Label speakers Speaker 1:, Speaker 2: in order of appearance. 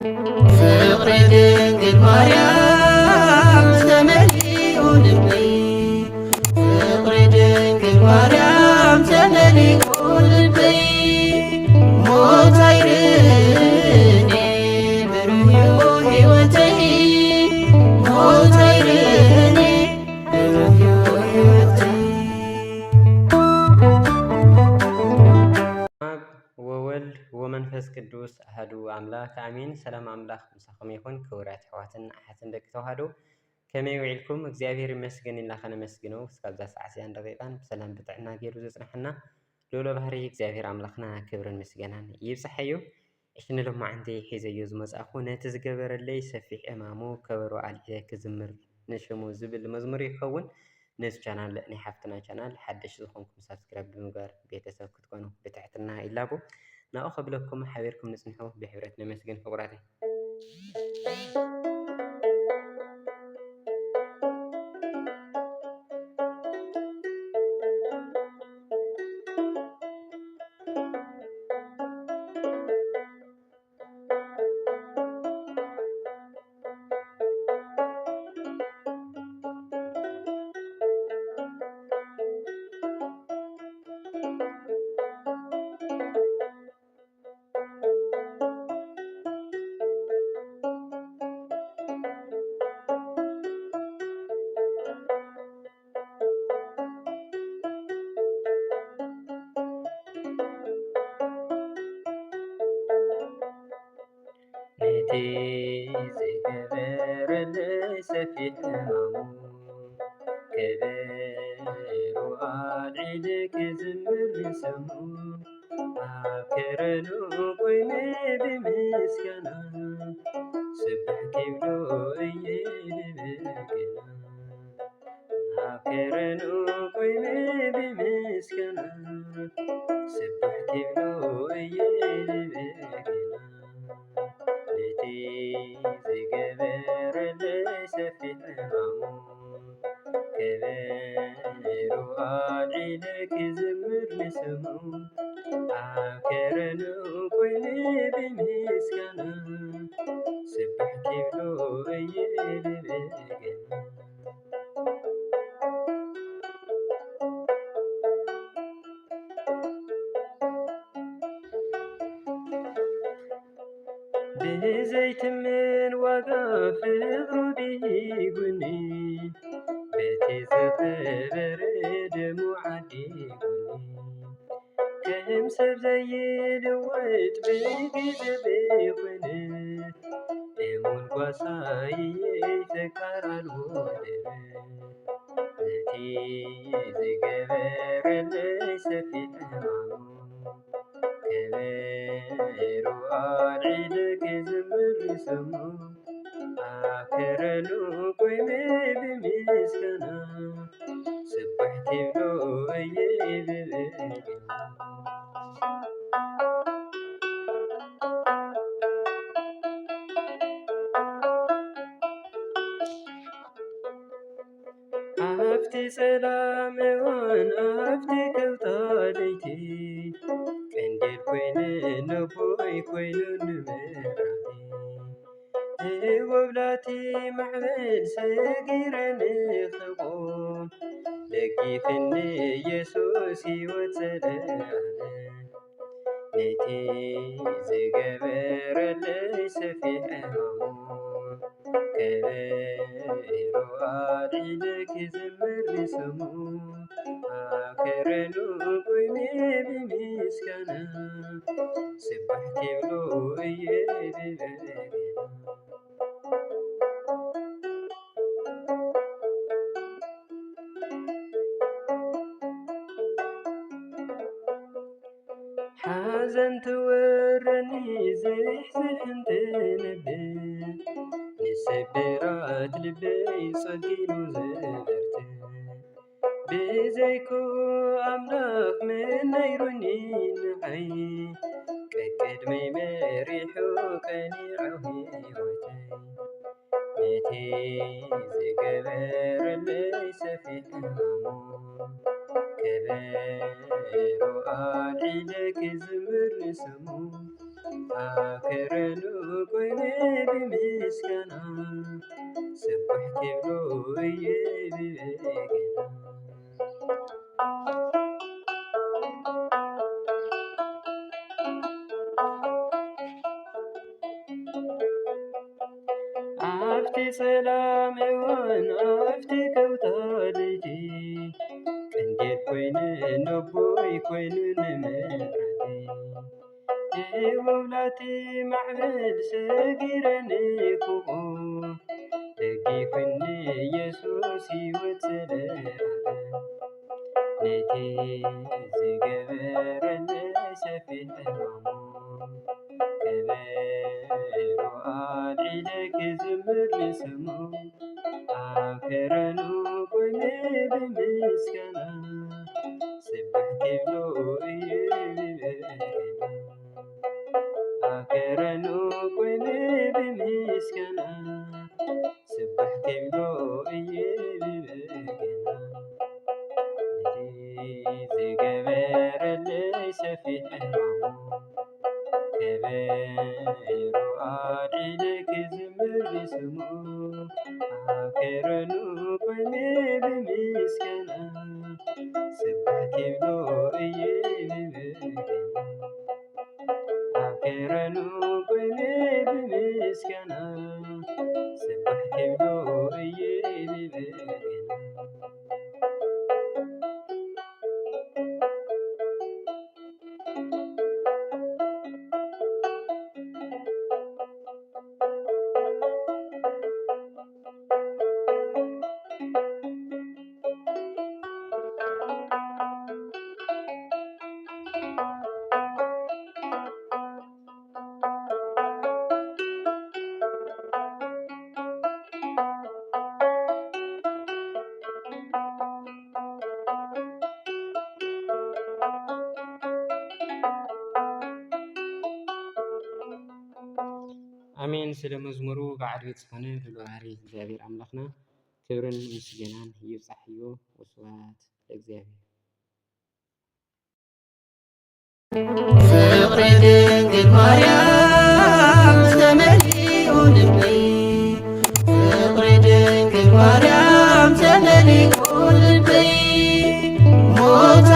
Speaker 1: ፍቅሪ ድንግል ማርያም ተመሊኡ ልበይ ፍቅሪ ድንግል ማርያም ተመሊኡ ልበይ ሞት አይርኔ ብሩህ ሕይወተይ ሞት አይርኔ ብሩህ ሕይወተይ
Speaker 2: ወወልድ ወመንፈስ ቅዱስ አሐዱ አምላክ አሜን። ሰላም አምላክ ምሳኹም ይኹን። ክቡራት ኣሕዋትን ኣሓትን ደቂ ተዋህዶ ከመይ ውዒልኩም? እግዚአብሔር ይመስገን ኢልና ከነመስግነው እስካብዛ ሰዓት እዚያን ደቂቃን ብሰላም ብጥዕና ገይሩ ዘፅናሕና ልኡለ ባህሪ እግዚአብሔር ኣምላኽና ክብርን ምስጋናን ይብፅሐዩ። እሽኒ ሎማዓንቲ ሒዘዮ ዝመጻኹ ነቲ ዝገበረለይ ሰፊሕ እማሙ ከበሮ ኣልዒለ ክዝምር ንሽሙ ዝብል መዝሙር ይኸውን። ነዚ ቻናል ናይ ሓፍትና ቻናል ሓደሽ ዝኾንኩም ሳብስክራይብ ብምግባር ቤተሰብ ክትኮኑ ብትሕትና ይላቦ ናብኡ ከብለኩም ሓቢርኩም ንፅንሑ ብሕብረት ነመስግን ፍቁራተይ ነቲ ዝገበረለይ ሰፊሕ ሕማሙ ከበሮ ኣልዒለ ክዝምር ንስሙ ኣብ ከረኑ ኮይኑ ብምስጋና ስብሕ ክብሎ እየ ልበገና ኣብ ከረኑ ኮይኑ ብምስጋና ስብሕ ክብሎ እየ ልበገና ነቲ ዝገበረለይ ሰፊሕ ሕማሙ ከበሮ ኣልዒለ ክዝምር ንስሙ ኣብ ከረኑ ኮይኑ ብምስጋና ስብሕ ክብሎ እየ ልበገና ብዘይትምን ዋጋ ፍቅሩ ዲጉኒ በቲ ዝኸበረ ደሙ ዓዲጉኒ ከም ሰብ ዘይልወጥ ብግዜ ዘይኮነ እሙን ጓሳይ ፈቃር አልቦ ነቲ ዝገበረለይ ሰፊሕ ሕማሙ ከበሮ ኣልዒለ ክዝምር ንስሙ ኣብ ከረኑ ኮይኑ ብምስጋና ስብሕ ክብሎ እየ ልበገና ኣብቲ ጸላም እዋን ኣብቲ ከውታ ለይቲ ቀንዲል ኮይኑ ነቦይ ኮይኑ ንመራሒ ወብላቲ ማዕበል ሰጊረን ክቆም ደጊፍኒ ኢየሱስ ሕይወት ዘለዓለ ነቲ ዝገበረለይ ሰፊሕ ሕማሙ ከበሮ ኣልዒለ ክዝምር ንስሙ ኣብ ከረኑ ኮይኑ ብምስጋና ስብሕ ክብሎ እየ ልበገና ሓዘን ትወረኒ ዝሕዝሕ እንትነብር ንስብራት ልበይ ጸጊኑ ዘበርት ብዘይኩ ኣምላኽ መናይሩኒ ንዓይ ቀቅድመይ መሪሑ ቀኒዑ ሕይወተይ ነቲ ዝገበረለይ ሰፊሕ ሕማሙ ከበሮ ኣልዒለ ክዝምር ንስሙ ኣክረኑ ኮይኑ ብምስጋና ስቡሕ ክብሎ እዩ ብበገና ኣብቲ ጸላም እዋን ኣብቲ ከውታ ልይቲ ቀንዴል ኮይኑ ነቦይ ኮይኑ ንመብራህቲ እውላቲ ማዕበል ሰጊረኒ ክቡኡ ደጊፉኒ ኢየሱስ ሕይወት ዘለኣለ ነቲ ዝገበረለይ ሰፊሕ ሕማሙ ከበሮ ኣልዒለ ክዝምር ንስሙ ኣብ ከረኑ ኮይኑ ብምስጋና ስቡሕ ክብሎ እዩ ብበገና ኣብ ከረኑ ኮይኑ ብምስጋና ስቡሕ ክብሎ እዩ ብበገና ነቲ ዝገበረለይ ሰፊሕ ሕማሙ ከበሮ ኣልዒለ ክዝምር ንስሙ ኣብ ከረኑ ኮይኑ ብምስጋና ስቡሕ ክብሎ እዩ ብበገና ኣብ ከረኑ ኮይኑ ብምስጋና ስቡሕ ክብሎ እዩ ብበገና አሜን። ስለ መዝሙሩ ባዕል ቤት ዝኾነ ልዑል እግዚአብሔር አምላክና ክብርን ምስጋናን ይብጻሕ እዩ። ወስብሐት ለእግዚአብሔር።
Speaker 1: ፍቅሪ ድንግል ማርያም ተመሊኡ ልበይ ፍቅሪ ድንግል ማርያም ተመሊኡ ልበይ ሞታ